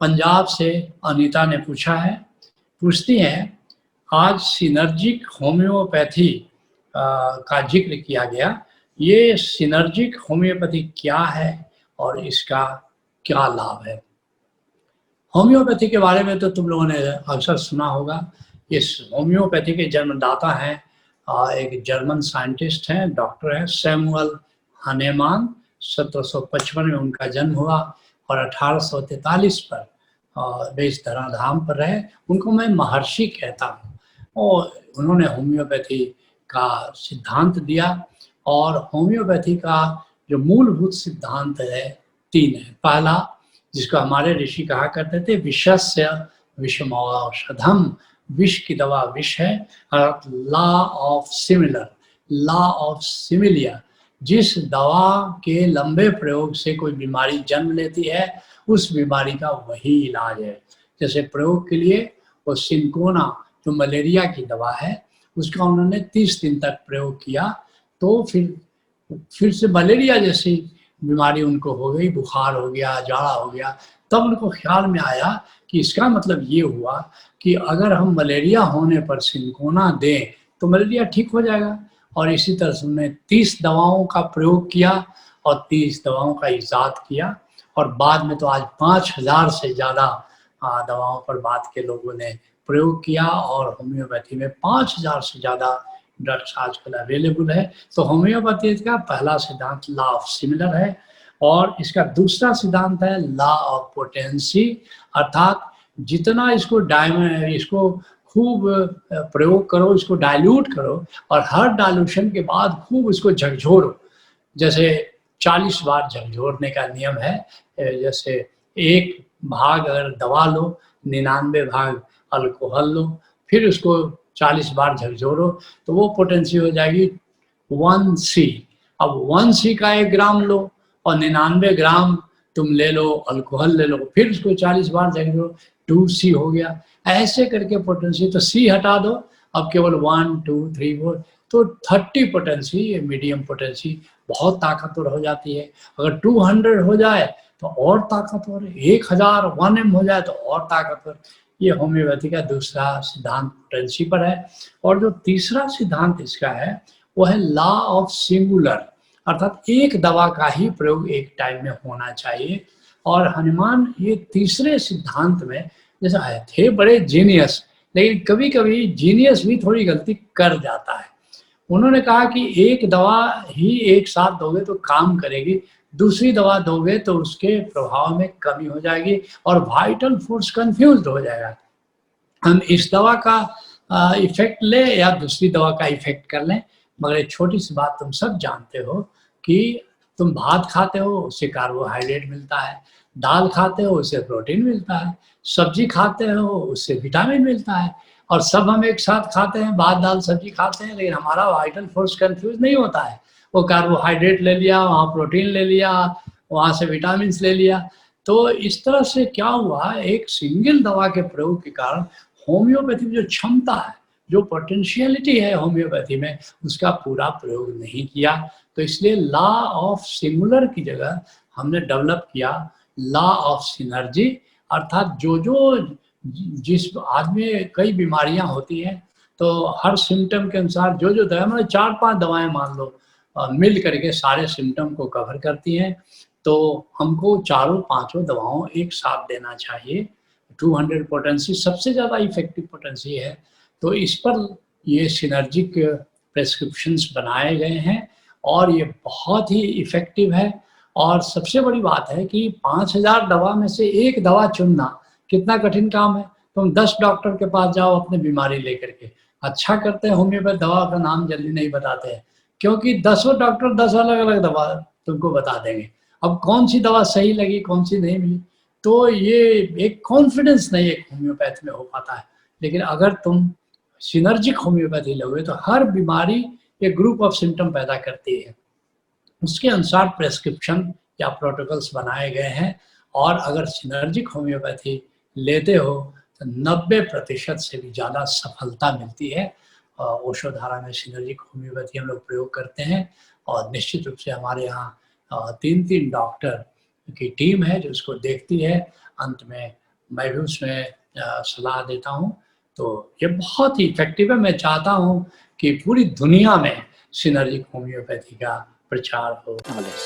पंजाब से अनीता ने पूछा है, पूछती हैं, आज सिनर्जिक होम्योपैथी का जिक्र किया गया। ये सिनर्जिक होम्योपैथी क्या है और इसका क्या लाभ है? होम्योपैथी के बारे में तो तुम लोगों ने अक्सर सुना होगा। इस होम्योपैथी के जन्मदाता हैं एक जर्मन साइंटिस्ट हैं, डॉक्टर हैं सैमुअल हनेमान। 1755 में उनका जन्म हुआ और 1843 पर वे इस धराधाम पर रहे। उनको मैं महर्षि कहता हूँ और उन्होंने होम्योपैथी का सिद्धांत दिया। और होम्योपैथी का जो मूलभूत सिद्धांत है 3 है। पहला, जिसको हमारे ऋषि कहा करते थे, विषस्य विषमौषधम, विष की दवा विष है। Law of similar, law of similia, जिस दवा के लंबे प्रयोग से कोई बीमारी जन्म लेती है उस बीमारी का वही इलाज है। जैसे प्रयोग के लिए वो सिंकोना जो मलेरिया की दवा है उसका उन्होंने 30 दिन तक प्रयोग किया, तो फिर से मलेरिया जैसी बीमारी उनको हो गई, बुखार हो गया, जाड़ा हो गया। तब उनको ख्याल में आया कि इसका मतलब ये हुआ कि अगर हम मलेरिया होने पर सिंकोना दें तो मलेरिया ठीक हो जाएगा। और इसी तरह से उन्होंने 30 दवाओं का प्रयोग किया और 30 दवाओं का इजाद किया। और बाद में तो आज 5000 से ज़्यादा दवाओं पर बात के लोगों ने प्रयोग किया और होम्योपैथी में 5000 से ज़्यादा ड्रग्स आजकल अवेलेबल है। तो होम्योपैथी का पहला सिद्धांत लॉ ऑफ सिमिलर है और इसका दूसरा सिद्धांत है लॉ ऑफ पोटेंसी, अर्थात जितना इसको खूब प्रयोग करो, इसको डाइल्यूट करो और हर डाइल्यूशन के बाद खूब इसको झकझोरो। जैसे 40 बार झकझोरने का नियम है। जैसे 1 भाग अगर दवा लो, 99 भाग अल्कोहल लो, फिर उसको 40 बार झकझोरो तो वो पोटेंसी हो जाएगी 1C। अब 1C का 1 ग्राम लो और 99 ग्राम तुम ले लो, अल्कोहल ले लो, फिर उसको 40 बार झकझोरो, 2C हो गया। ऐसे करके पोटेंसी, तो C हटा दो, अब केवल 1, 2, 3, 4, तो 30 पोटेंसी, ये मीडियम पोटेंसी बहुत ताकतवर हो जाती है। अगर 200 हो जाए तो और ताकतवर, 1000 1M हो जाए तो और ताकतवर। ये होम्योपैथी का दूसरा सिद्धांत पोटेंसी पर है। और जो तीसरा सिद्धांत इसका है वो है लॉ ऑफ सिंगुलर, अर्थात एक दवा का ही प्रयोग एक टाइम में होना चाहिए। और हनुमान ये तीसरे सिद्धांत में जैसा थे बड़े जीनियस, लेकिन कभी कभी जीनियस भी थोड़ी गलती कर जाता है। उन्होंने कहा कि एक दवा ही एक साथ दोगे तो काम करेगी, दूसरी दवा दोगे तो उसके प्रभाव में कमी हो जाएगी और वाइटल फोर्स कंफ्यूज हो जाएगा। हम इस दवा का इफेक्ट ले या दूसरी दवा का इफेक्ट कर लें, मगर एक छोटी सी बात तुम सब जानते हो कि तुम भात खाते हो उससे कार्बोहाइड्रेट मिलता है, दाल खाते हो उससे प्रोटीन मिलता है, सब्जी खाते हो उससे विटामिन मिलता है। और सब हम एक साथ खाते हैं, भात दाल सब्जी खाते हैं, लेकिन हमारा वाइटल फोर्स कंफ्यूज नहीं होता है। वो कार्बोहाइड्रेट ले लिया, वहाँ प्रोटीन ले लिया, वहाँ से विटामिन ले लिया। तो इस तरह से क्या हुआ, एक सिंगल दवा के प्रयोग के कारण होम्योपैथी में जो क्षमता है, जो पोटेंशियलिटी है होम्योपैथी में, उसका पूरा प्रयोग नहीं किया। तो इसलिए लॉ ऑफ सिंगुलर की जगह हमने डेवलप किया लॉ ऑफ सिनर्जी, अर्थात जिस आदमी कई बीमारियां होती हैं तो हर सिम्टम के अनुसार जो दवा, मतलब 4-5 दवाएं मान लो मिल करके सारे सिम्टम को कवर करती हैं, तो हमको चारों पांचों दवाओं एक साथ देना चाहिए। 200 पोटेंसी सबसे ज़्यादा इफेक्टिव पोटेंसी है। तो इस पर ये सिनर्जिक प्रेस्क्रिप्शंस बनाए गए हैं और ये बहुत ही इफेक्टिव है। और सबसे बड़ी बात है कि 5000 दवा में से एक दवा चुनना कितना कठिन काम है। तुम 10 डॉक्टर के पास जाओ अपनी बीमारी लेकर के, अच्छा करते हैं होम्योपैथ दवा का नाम जल्दी नहीं बताते हैं, क्योंकि 10 डॉक्टर 10 अलग अलग दवा तुमको बता देंगे। अब कौन सी दवा सही लगी कौन सी नहीं मिली, तो ये एक कॉन्फिडेंस नहीं एक होम्योपैथ में हो पाता है। लेकिन अगर तुम सिनर्जिक होम्योपैथी लोगे तो हर बीमारी एक ग्रुप ऑफ सिम्टम पैदा करती है, उसके अनुसार प्रेस्क्रिप्शन या प्रोटोकॉल्स बनाए गए हैं। और अगर सिनर्जिक होम्योपैथी लेते हो तो 90% से भी ज़्यादा सफलता मिलती है। ओशोधारा में सिनर्जिक होम्योपैथी हम लोग प्रयोग करते हैं और निश्चित रूप से हमारे यहाँ 3-3 डॉक्टर की टीम है जो उसको देखती है। अंत में मैं भी उसमें सलाह देता हूँ। तो ये बहुत ही इफ़ेक्टिव है। मैं चाहता हूँ कि पूरी दुनिया में सिनर्जिक होम्योपैथी का प्रचार हो। Alles.